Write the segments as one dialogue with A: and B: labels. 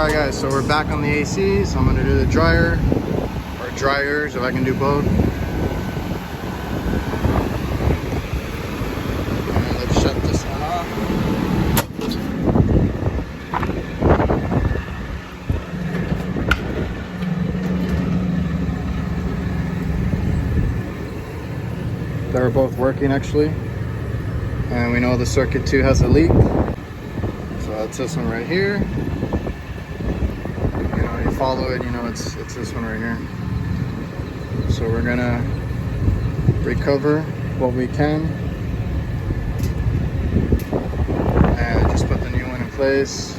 A: Alright guys, so we're back on the AC, so I'm going to do the dryer, or dryers if I can do both. And let's shut this one off. They're both working actually. And we know the circuit 2 has a leak. So that's this one right here. Follow it, you know, it's this one right here. So we're gonna recover what we can and just put the new one in place.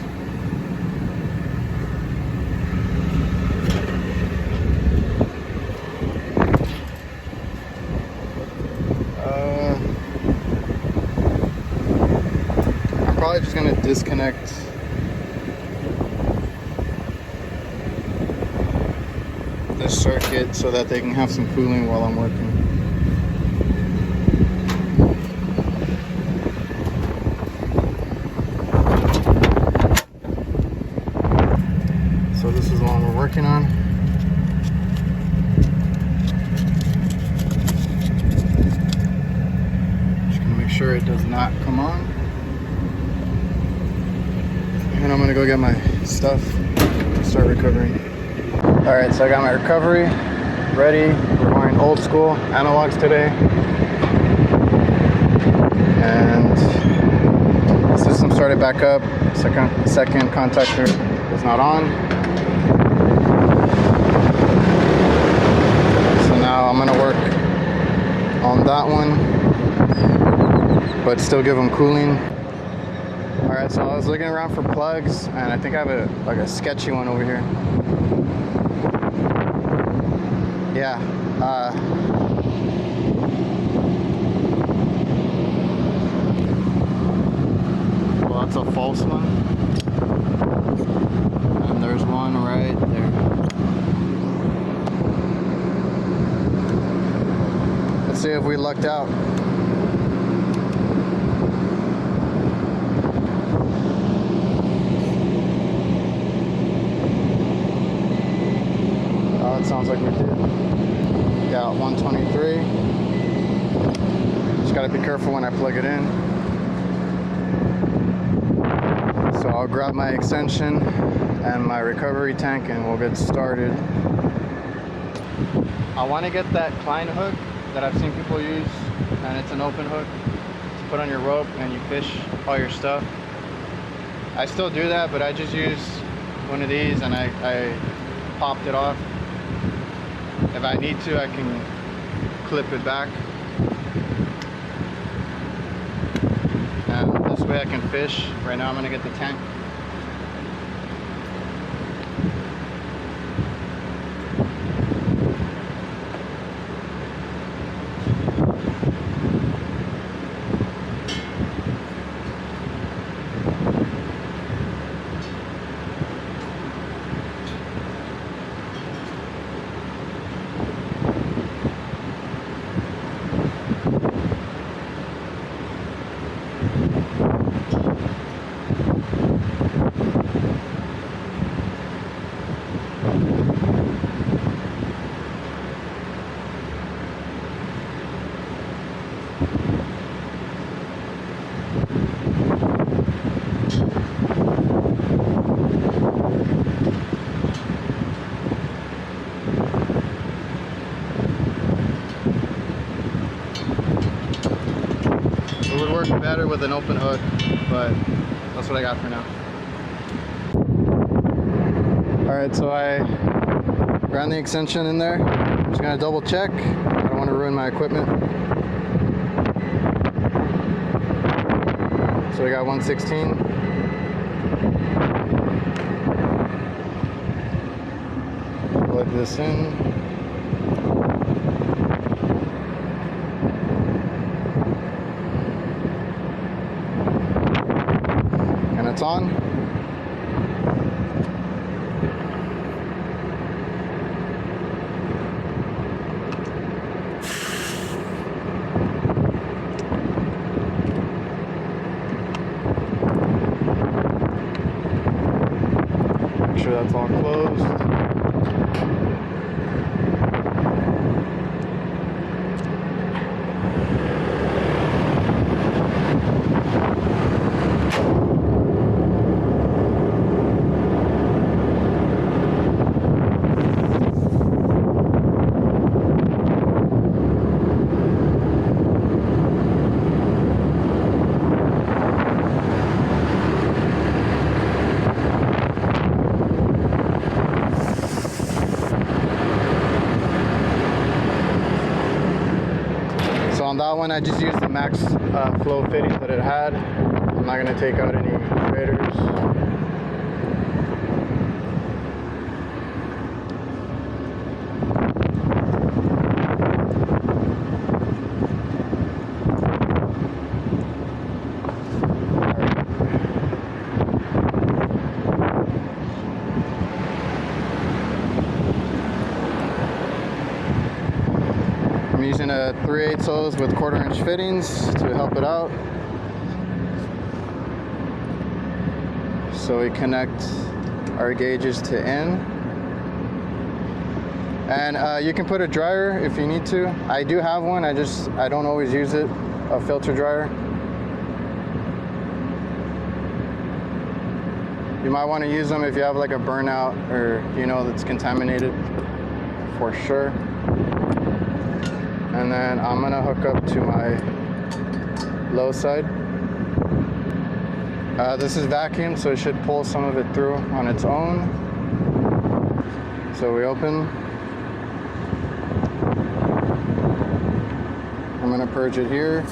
A: I'm probably just gonna disconnect this circuit so that they can have some cooling while I'm working. So this is the one we're working on. Just gonna make sure it does not come on. And I'm gonna go get my stuff and start recovering. Alright, so I got my recovery ready. We're going old school analogs today. And the system started back up. Second contactor is not on. So now I'm gonna work on that one, but still give them cooling. Alright, so I was looking around for plugs, and I think I have a sketchy one over here. Yeah, well, that's a false one, and there's one right there. Let's see if we lucked out. Oh, it sounds like we did. Got 123. Just gotta be careful when I plug it in. So I'll grab my extension and my recovery tank and we'll get started. I want to get that Klein hook that I've seen people use, and it's an open hook to put on your rope and you fish all your stuff. I still do that, but I just use one of these and I popped it off. If I need to, I can clip it back. And this way I can fish. Right now I'm gonna get the tank. It would work better with an open hook, but that's what I got for now. Alright, so I ran the extension in there. I'm just gonna double check. I don't want to ruin my equipment. So we got 116. Plug this in. And it's on. that's all closed. On that one, I just used the max flow fitting that it had. I'm not going to take out any graders. I'm using a 3/8 hose with 1/4 inch fittings to help it out. So we connect our gauges to in. And you can put a dryer if you need to. I do have one, I don't always use it, a filter dryer. You might want to use them if you have like a burnout or that's contaminated, for sure. And then I'm gonna hook up to my low side. This is vacuum, so it should pull some of it through on its own. So we open. I'm gonna purge it here.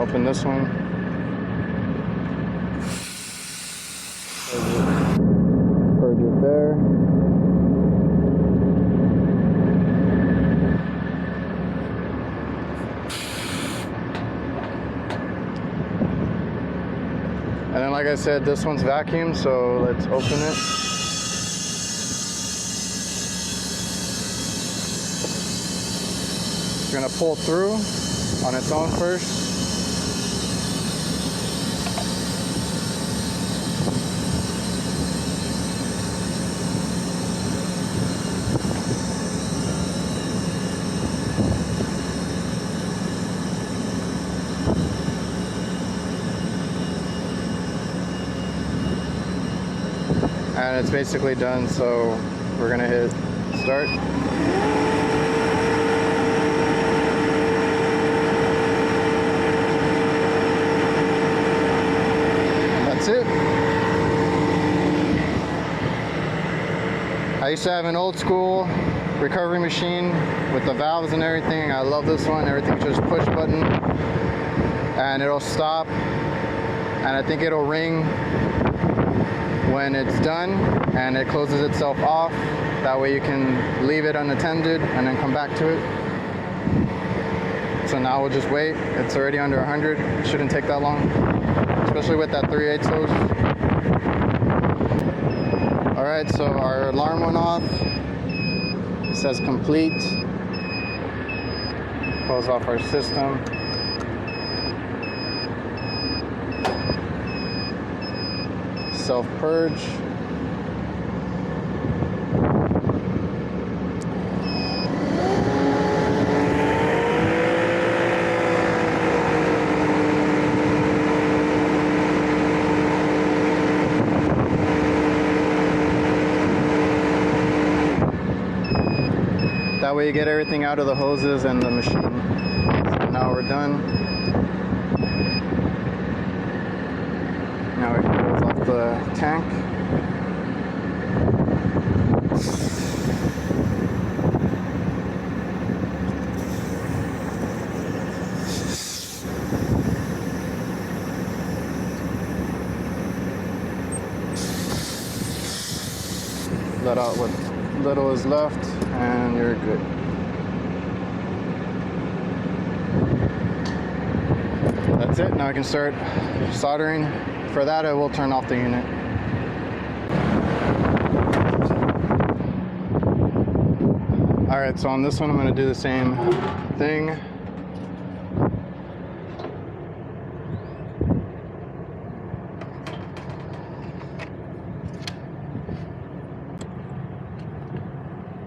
A: Open this one. Purge it there. And then, like I said, this one's vacuum, so let's open it. It's gonna pull through on its own first. And it's basically done, so we're gonna hit start. And that's it. I used to have an old school recovery machine with the valves and everything. I love this one. Everything's just push button and it'll stop, and I think it'll ring when it's done and it closes itself off. That way you can leave it unattended and then come back to it. So now we'll just wait. It's already under 100. It shouldn't take that long, especially with that 3/8 hose. All right, so our alarm went off. It says complete. Close off our system. Self-purge. That way you get everything out of the hoses and the machine. So now we're done. Now we can close off the tank. Let out what little is left and you're good. That's it. Now I can start soldering. For that, I will turn off the unit. All right, so on this one, I'm gonna do the same thing.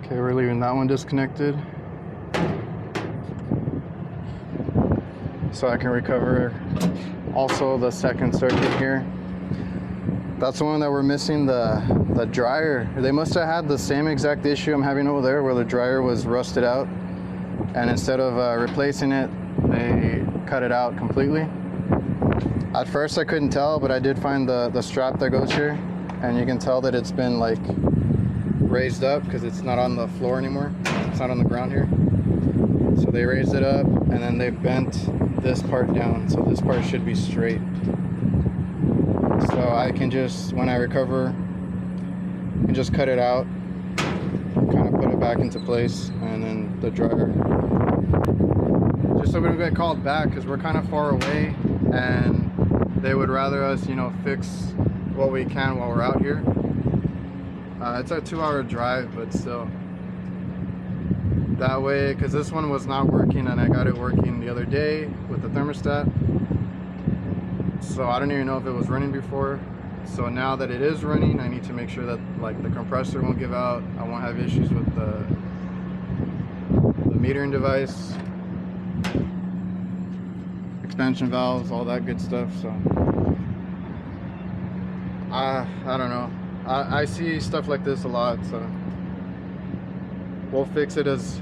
A: Okay, we're leaving that one disconnected, so I can recover also the second circuit here. That's the one that we're missing, the dryer. They must have had the same exact issue I'm having over there, where the dryer was rusted out, and instead of replacing it, they cut it out completely. At first I couldn't tell, but I did find the strap that goes here, and you can tell that it's been like raised up because it's not on the floor anymore. It's not on the ground here. So they raised it up, and then they bent this part down, so this part should be straight. So I can just, when I recover, I can just cut it out, kind of put it back into place, and then the dryer. Just so we don't get called back, because we're kind of far away, and they would rather us, you know, fix what we can while we're out here. It's a 2-hour drive, but still. That way, because this one was not working, and I got it working the other day with the thermostat. So I don't even know if it was running before. So now that it is running, I need to make sure that like the compressor won't give out. I won't have issues with the metering device, expansion valves, all that good stuff. So I don't know. I see stuff like this a lot, so we'll fix it as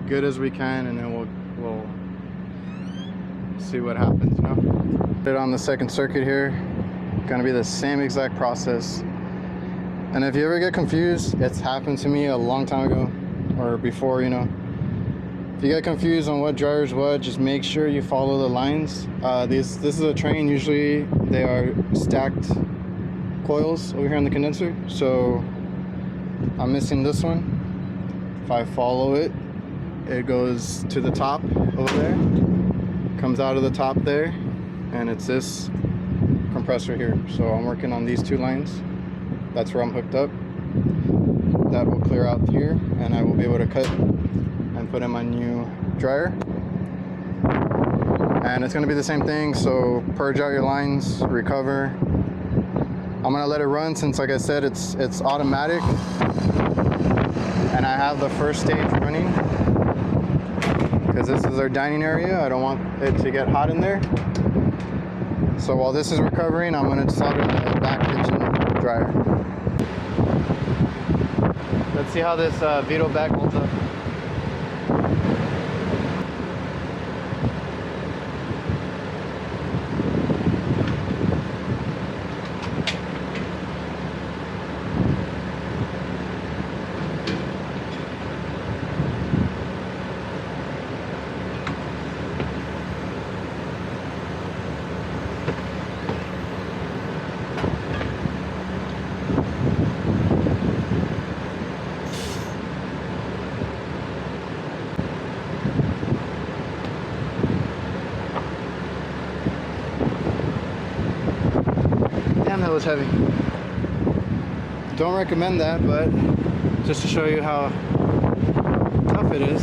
A: good as we can, and then we'll see what happens, you know. Put it on the second circuit here. Gonna be the same exact process. And if you ever get confused, it's happened to me a long time ago or before, you know. If you get confused on what dryer is what, just make sure you follow the lines. This is a TRANE. Usually they are stacked coils over here on the condenser, so I'm missing this one. If I follow it, it goes to the top over there, comes out of the top there, and it's this compressor here. So I'm working on these 2 lines. That's where I'm hooked up. That will clear out here, and I will be able to cut and put in my new dryer. And it's going to be the same thing, so purge out your lines, recover. I'm going to let it run, since like I said, it's automatic, and I have the first stage running because this is our dining area. I don't want it to get hot in there. So while this is recovering, I'm going to solder the back kitchen dryer. Let's see how this Vito back holds up. That was heavy. Don't recommend that, but just to show you how tough it is,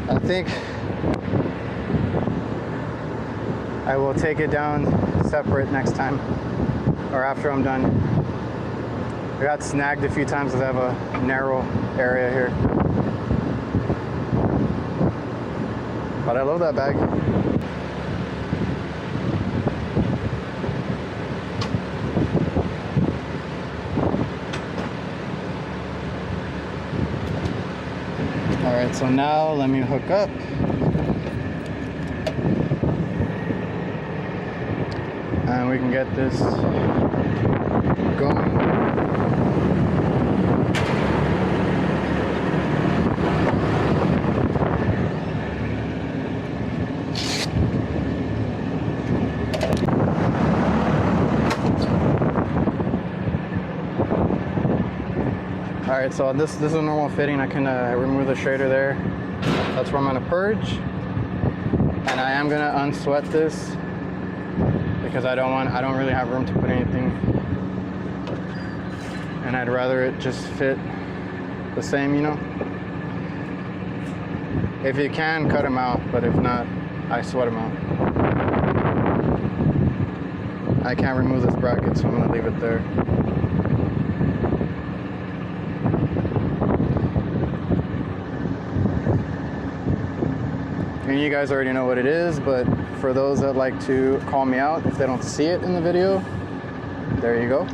A: I think I will take it down separate next time, or after I'm done. I got snagged a few times because I have a narrow area here, but I love that bag. Alright, so now let me hook up. And we can get this going. Alright, so this is a normal fitting. I can remove the shader there. That's where I'm going to purge. And I am going to unsweat this because I don't really have room to put anything. And I'd rather it just fit the same, you know. If you can, cut them out, but if not, I sweat them out. I can't remove this bracket, so I'm gonna leave it there. And you guys already know what it is, but for those that like to call me out if they don't see it in the video, there you go.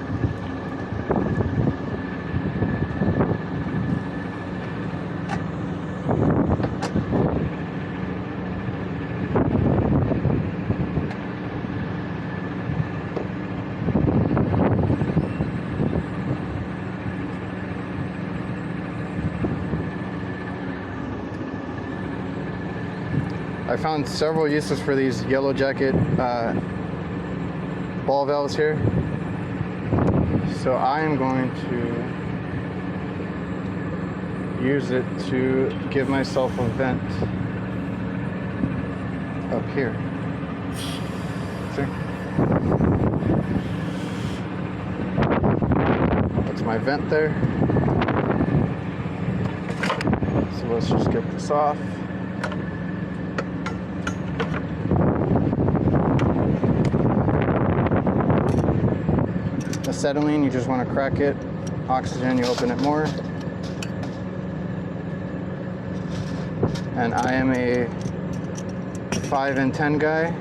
A: I found several uses for these yellow jacket ball valves here. So I am going to use it to give myself a vent up here. See? That's my vent there. So let's just get this off. Acetylene, you just want to crack it. Oxygen, you open it more. And I am a 5 and 10 guy.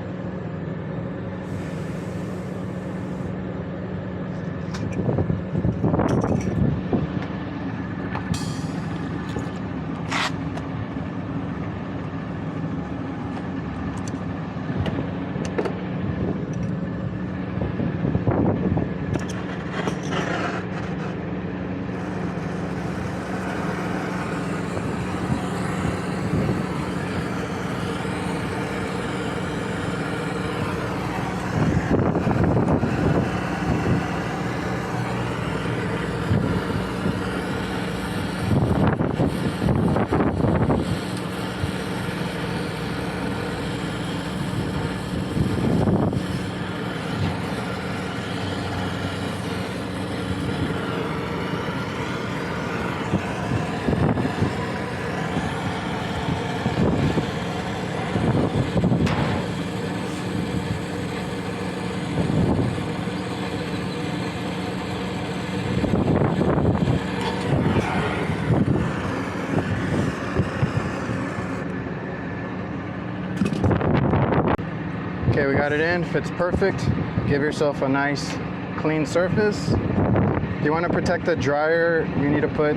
A: Okay, we got it in, fits perfect. Give yourself a nice clean surface. If you want to protect the dryer, you need to put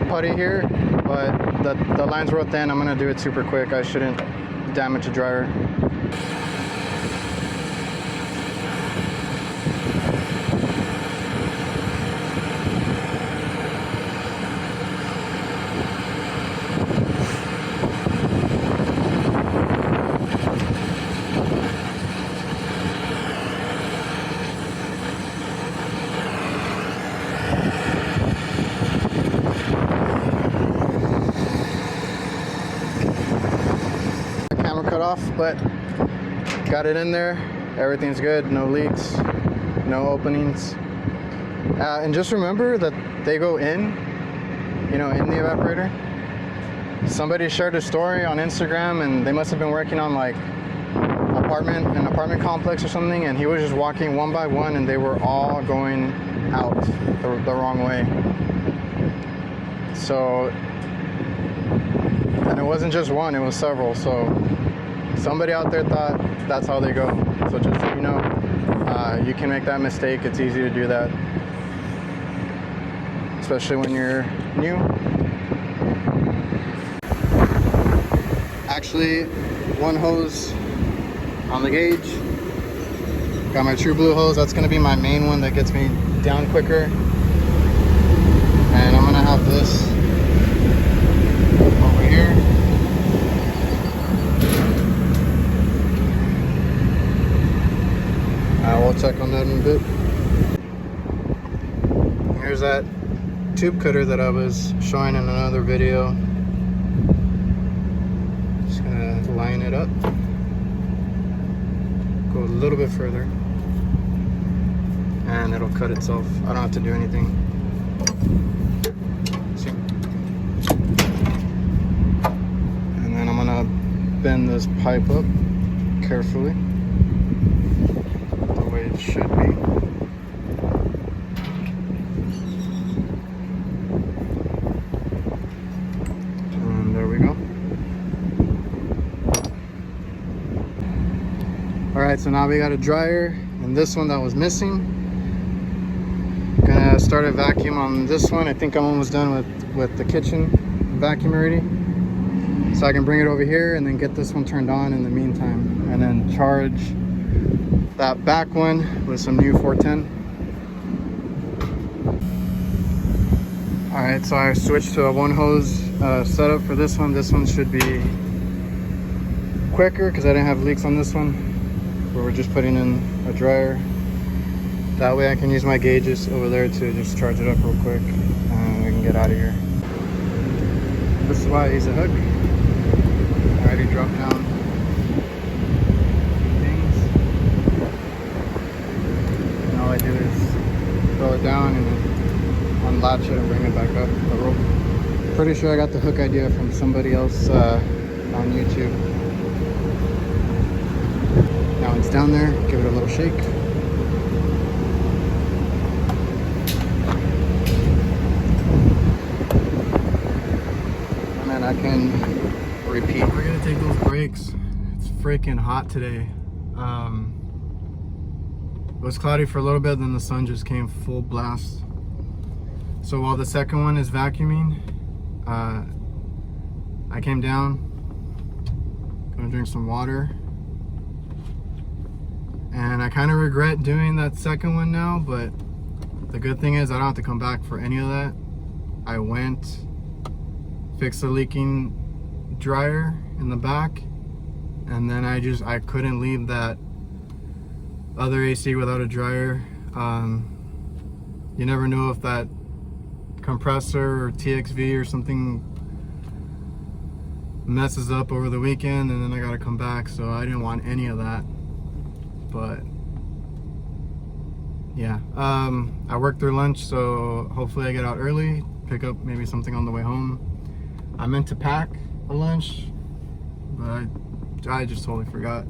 A: putty here, but the line's real thin. I'm gonna do it super quick. I shouldn't damage the dryer. Off, but got it in there. Everything's good, no leaks, no openings, and just remember that they go in, you know, in the evaporator. Somebody shared a story on Instagram, and they must have been working on like an apartment complex or something, and he was just walking one by one, and they were all going out the wrong way. So, and it wasn't just one, it was several. So somebody out there thought that's how they go. So just so you know, you can make that mistake. It's easy to do that, especially when you're new. Actually, one hose on the gauge. Got my True Blue hose. That's gonna be my main one that gets me down quicker. And I'm gonna have this over here. We'll check on that in a bit. Here's that tube cutter that I was showing in another video. Just gonna line it up. Go a little bit further. And it'll cut itself. I don't have to do anything. See? And then I'm gonna bend this pipe up carefully, the way it should be. And there we go. Alright, so now we got a dryer, and this one that was missing. Gonna start a vacuum on this one. I think I'm almost done with the kitchen vacuum already. So I can bring it over here and then get this one turned on in the meantime. And then charge that back one with some new 410. Alright, so I switched to a one hose setup for this one. This one should be quicker because I didn't have leaks on this one. Where we're just putting in a dryer. That way I can use my gauges over there to just charge it up real quick and we can get out of here. This is why I use a hook. I already dropped down things. And all I do is throw it down and then unlatch it and bring it back up the rope. Pretty sure I got the hook idea from somebody else on YouTube. Now it's down there, give it a little shake. And then I can repeat. We're gonna take those breaks. It's freaking hot today. It was cloudy for a little bit, then the sun just came full blast. So while the second one is vacuuming, I came down, gonna drink some water. And I kind of regret doing that second one now, but the good thing is I don't have to come back for any of that. I went, fixed the leaking dryer in the back, and then I couldn't leave that other AC without a dryer. You never know if that compressor or TXV or something messes up over the weekend and then I gotta come back, so I didn't want any of that. But yeah, I worked through lunch, so hopefully I get out early, pick up maybe something on the way home. I meant to pack a lunch, but I just totally forgot.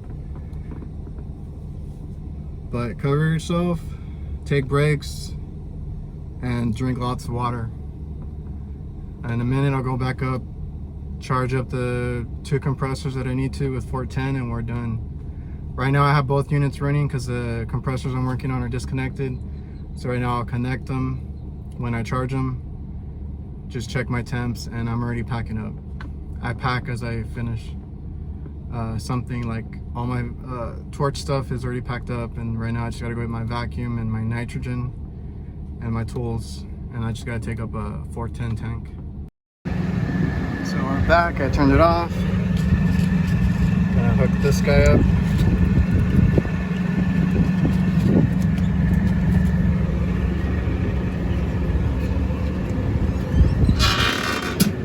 A: But cover yourself, take breaks, and drink lots of water. And in a minute I'll go back up, charge up the 2 compressors that I need to with 410, and we're done. Right now I have both units running because the compressors I'm working on are disconnected. So right now I'll connect them when I charge them. Just check my temps and I'm already packing up. I pack as I finish. Something like all my torch stuff is already packed up, and right now I just gotta go get my vacuum and my nitrogen and my tools, and I just gotta take up a 410 tank. So we're back, I turned it off. Gonna hook this guy up.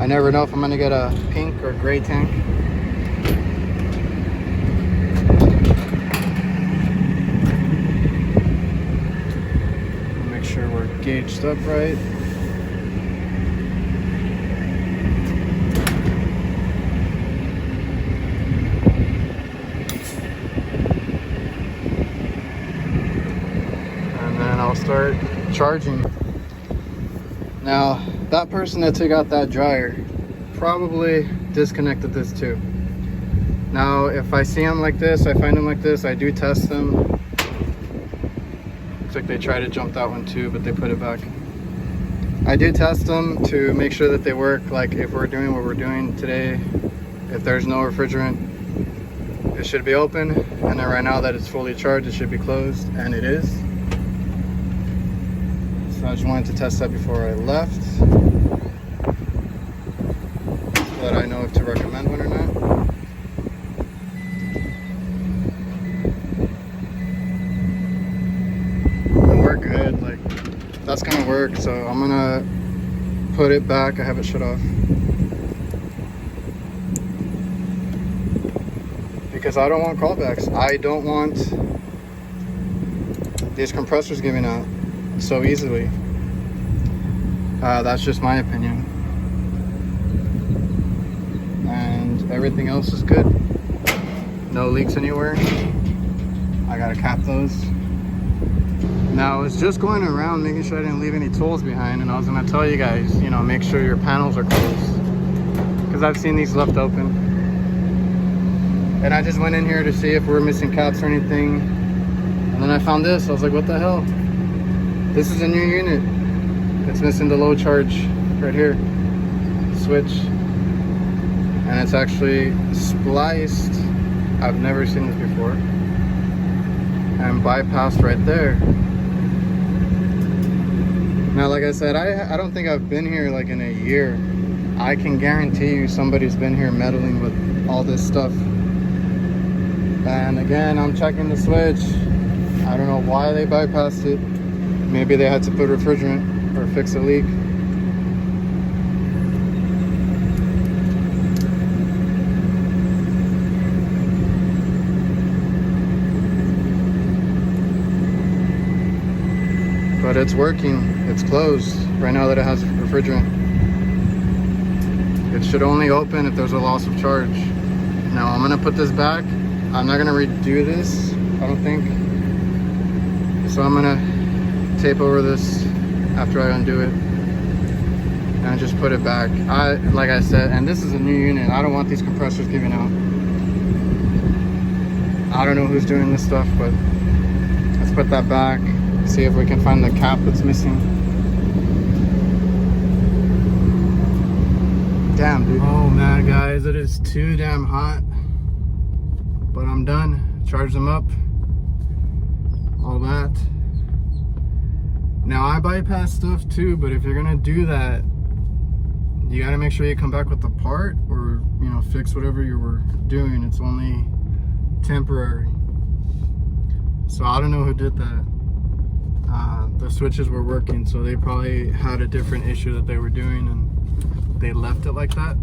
A: I never know if I'm gonna get a pink or gray tank. Make sure we're gauged up right. And then I'll start charging. Now, that person that took out that dryer probably disconnected this too. Now, if I see them like this, I find them like this, I do test them. Looks like they tried to jump that one too, but they put it back. I do test them to make sure that they work. Like if we're doing what we're doing today, if there's no refrigerant, it should be open. And then right now that it's fully charged, it should be closed, and it is. So I just wanted to test that before I left, so that I know if to recommend one or not. And we're good, like that's gonna work. So I'm gonna put it back. I have it shut off because I don't want callbacks. I don't want these compressors giving out so easily. That's just my opinion. And everything else is good. No leaks anywhere. I gotta cap those. Now I was just going around making sure I didn't leave any tools behind, and I was gonna tell you guys, you know, make sure your panels are closed, because I've seen these left open. And I just went in here to see if we're missing caps or anything, and then I found this. I was like, what the hell? This is a new unit. It's missing the low charge right here, switch, and it's actually spliced. I've never seen this before, and bypassed right there. Now, like I said, I don't think I've been here like in a year. I can guarantee you somebody's been here meddling with all this stuff. And again, I'm checking the switch. I don't know why they bypassed it. Maybe they had to put refrigerant or fix a leak. But it's working. It's closed right now that it has refrigerant. It should only open if there's a loss of charge. Now I'm gonna put this back. I'm not gonna redo this, I don't think. So I'm gonna tape over this after I undo it and just put it back. Like I said, and this is a new unit. I don't want these compressors giving out. I don't know who's doing this stuff, but let's put that back. See if we can find the cap that's missing. Damn, dude. Oh man, guys, it is too damn hot. But I'm done. Charge them up. All that. Now I bypass stuff too, but if you're gonna do that, you gotta make sure you come back with the part, or you know, fix whatever you were doing. It's only temporary. So I don't know who did that. The switches were working, so they probably had a different issue that they were doing and they left it like that.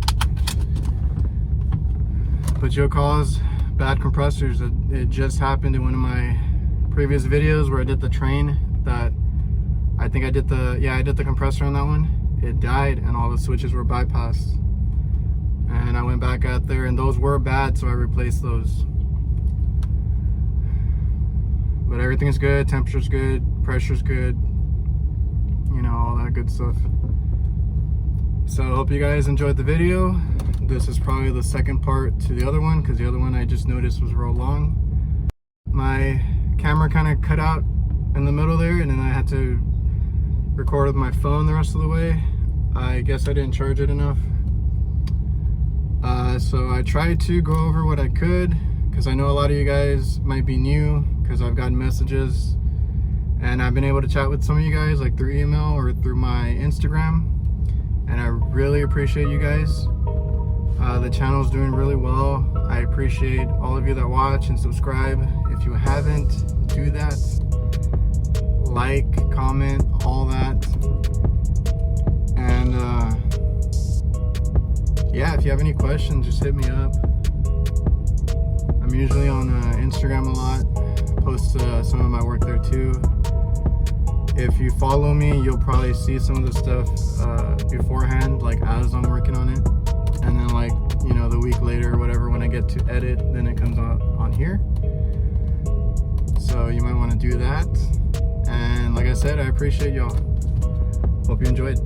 A: But you'll cause bad compressors. It just happened in one of my previous videos where I did the TRANE. That I think I did the compressor on that one. It died and all the switches were bypassed, and I went back out there and those were bad, so I replaced those. But everything's good, temperature's good, pressure's good, you know, all that good stuff. So I hope you guys enjoyed the video. This is probably the second part to the other one, because the other one I just noticed was real long. My camera kind of cut out in the middle there, and then I had to record with my phone the rest of the way. I guess I didn't charge it enough. So I tried to go over what I could, because I know a lot of you guys might be new, because I've gotten messages and I've been able to chat with some of you guys like through email or through my Instagram, and I really appreciate you guys. The channel's doing really well. I appreciate all of you that watch and subscribe. If you haven't, do that. Like, comment, all that. And yeah, if you have any questions, just hit me up. I'm usually on Instagram a lot. Post some of my work there too. If you follow me, you'll probably see some of the stuff beforehand, like as I'm working on it, and then like, you know, the week later or whatever, when I get to edit, then it comes out on here. So you might want to do that. And like I said, I appreciate y'all. Hope you enjoyed.